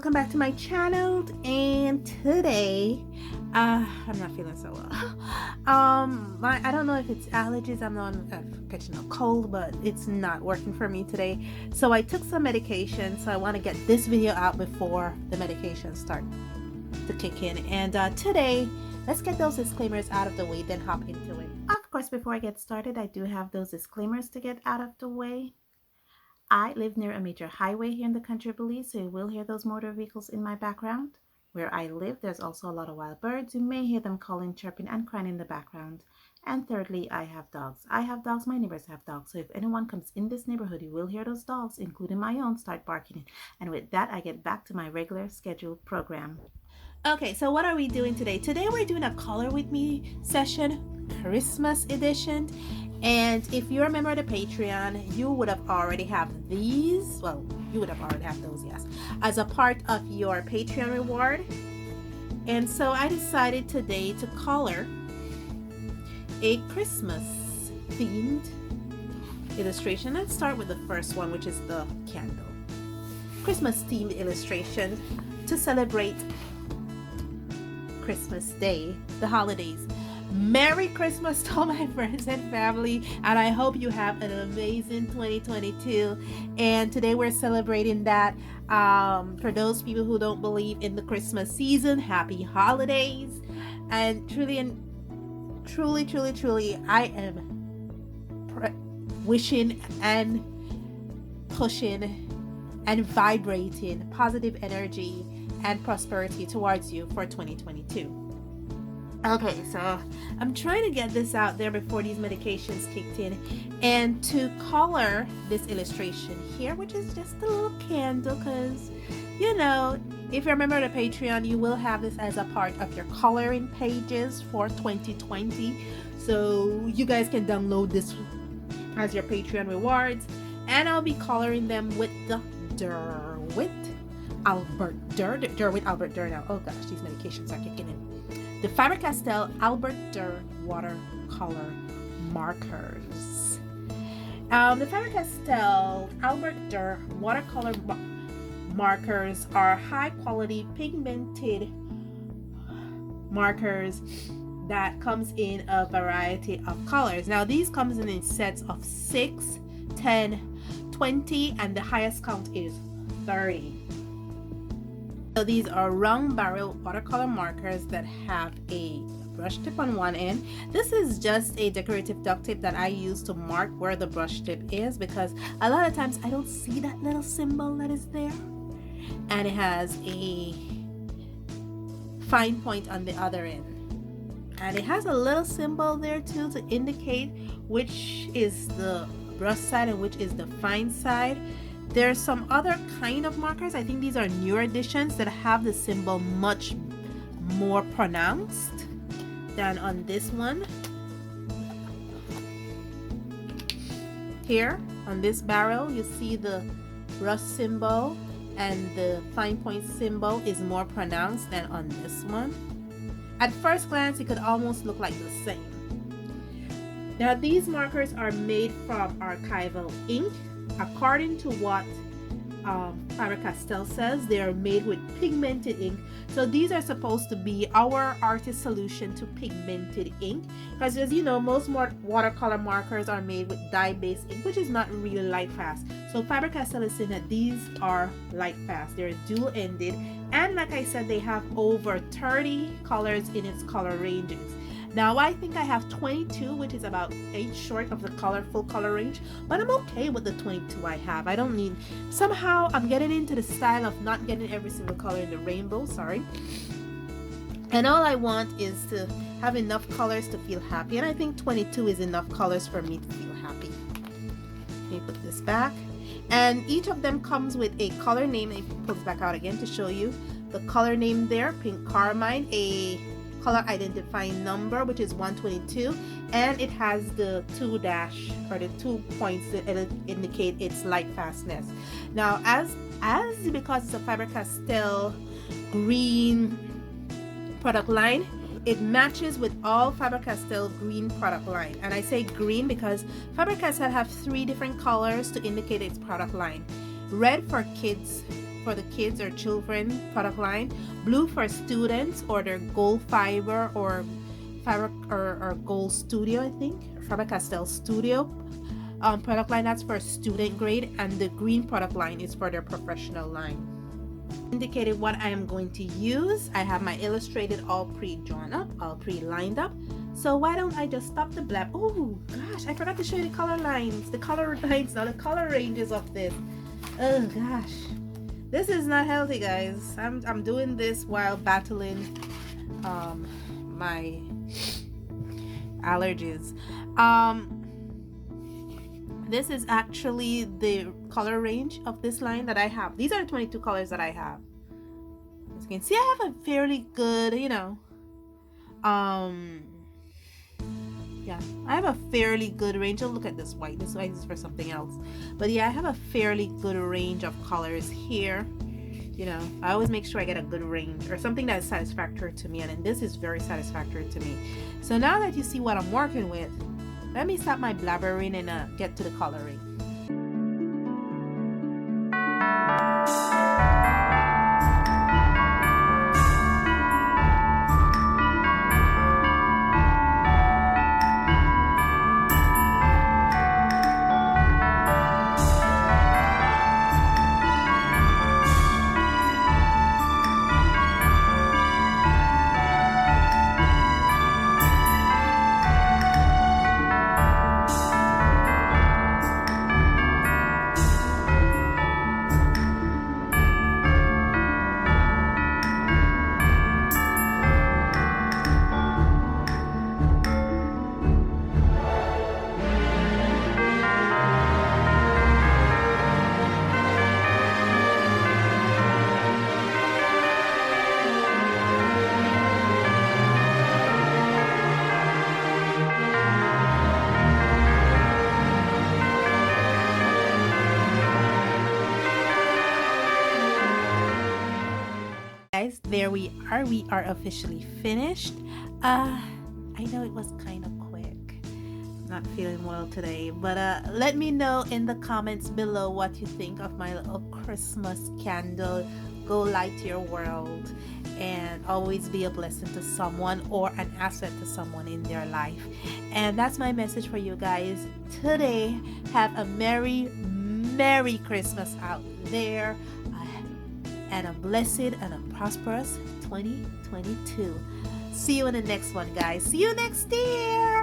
welcome back to my channel. And today I'm not feeling so well. I don't know if it's allergies. I'm not catching a cold, but it's not working for me today. So I took some medication, so I want to get this video out before the medication start to kick in. And today, let's get those disclaimers out of the way, then hop into it. Of course, before I get started, I do have those disclaimers to get out of the way. I live near a major highway here in the country of Belize, so you will hear those motor vehicles in my background. Where I live, there's also a lot of wild birds. You may hear them calling, chirping, and crying in the background. And thirdly, I have dogs. I have dogs, my neighbors have dogs. So if anyone comes in this neighborhood, you will hear those dogs, including my own, start barking. And with that, I get back to my regular scheduled program. Okay, so what are we doing today? Today we're doing a Color With Me session, Christmas edition. And if you're a member of the Patreon, you would have already have these. Well, you would have already have those, yes, as a part of your Patreon reward. And so I decided today to color a Christmas themed illustration. Let's start with the first one, which is the candle. Christmas themed illustration to celebrate Christmas Day, the holidays. Merry Christmas to all my friends and family, and I hope you have an amazing 2022. And today we're celebrating that. For those people who don't believe in the Christmas season, happy holidays. And truly, I am wishing and pushing and vibrating positive energy and prosperity towards you for 2022. Okay, so I'm trying to get this out there before these medications kicked in, and to color this illustration here, which is just a little candle, because you know, if you're a member of the Patreon, you will have this as a part of your coloring pages for 2020. So you guys can download this as your Patreon rewards, and I'll be coloring them with the Albercht Durer now. Oh gosh, these medications are kicking in. The Faber Castell Albercht Durer Watercolour Markers. The Faber Castell Albercht Durer Watercolour Markers are high quality pigmented markers that comes in a variety of colors. Now these comes in sets of 6, 10, 20, and the highest count is 30. So these are round barrel watercolor markers that have a brush tip on one end. This is just a decorative duct tape that I use to mark where the brush tip is, because a lot of times I don't see that little symbol that is there. And it has a fine point on the other end. And it has a little symbol there too to indicate which is the brush side and which is the fine side. There's some other kind of markers, I think these are newer editions, that have the symbol much more pronounced than on this one. Here on this barrel, you see the brush symbol, and the fine point symbol is more pronounced than on this one. At first glance, it could almost look like the same. Now these markers are made from archival ink. According to what Faber Castell says, they are made with pigmented ink. So these are supposed to be our artist solution to pigmented ink, because as you know, most watercolor markers are made with dye-based ink, which is not really Lightfast. So Faber Castell is saying that these are Lightfast. They're dual-ended, and like I said, they have over 30 colors in its color ranges. Now I think I have 22, which is about 8 short of the full color range, but I'm okay with the 22 I have. I don't need, somehow I'm getting into the style of not getting every single color in the rainbow, sorry. And all I want is to have enough colors to feel happy, and I think 22 is enough colors for me to feel happy. Let me put this back. And each of them comes with a color name. Let me pull this back out again to show you the color name there. Pink Carmine, a color identifying number, which is 122, and it has the 2 dash or the 2 points that indicate its Lightfastness. Now because it's a Faber Castell green product line, it matches with all Faber Castell green product line. And I say green because Faber Castell have 3 different colors to indicate its product line. red for kids, for the kids or children product line, blue for students or their gold fiber or gold studio, I think, Faber Castell Studio product line, that's for student grade, and the green product line is for their professional line. Indicated what I am going to use. I have my illustrated all pre-drawn up, all pre-lined up. So why don't I just stop the blab? Oh gosh, I forgot to show you the color lines, the color ranges of this. Oh gosh, this is not healthy, guys. I'm doing this while battling my allergies. This is actually the color range of this line that I have. These are the 22 colors that I have. As you can see, I have a fairly good, yeah, I have a fairly good range. Oh, look at this white. This white is for something else. But yeah, I have a fairly good range of colors here. You know, I always make sure I get a good range or something that is satisfactory to me. And this is very satisfactory to me. So now that you see what I'm working with, let me stop my blabbering and get to the coloring. There we are officially finished. I know it was kind of quick, not feeling well today, but let me know in the comments below what you think of my little Christmas candle. Go light your world and always be a blessing to someone or an asset to someone in their life. And that's my message for you guys today. Have a merry Christmas out there, and a blessed and a prosperous 2022. See you in the next one, guys. See you next year.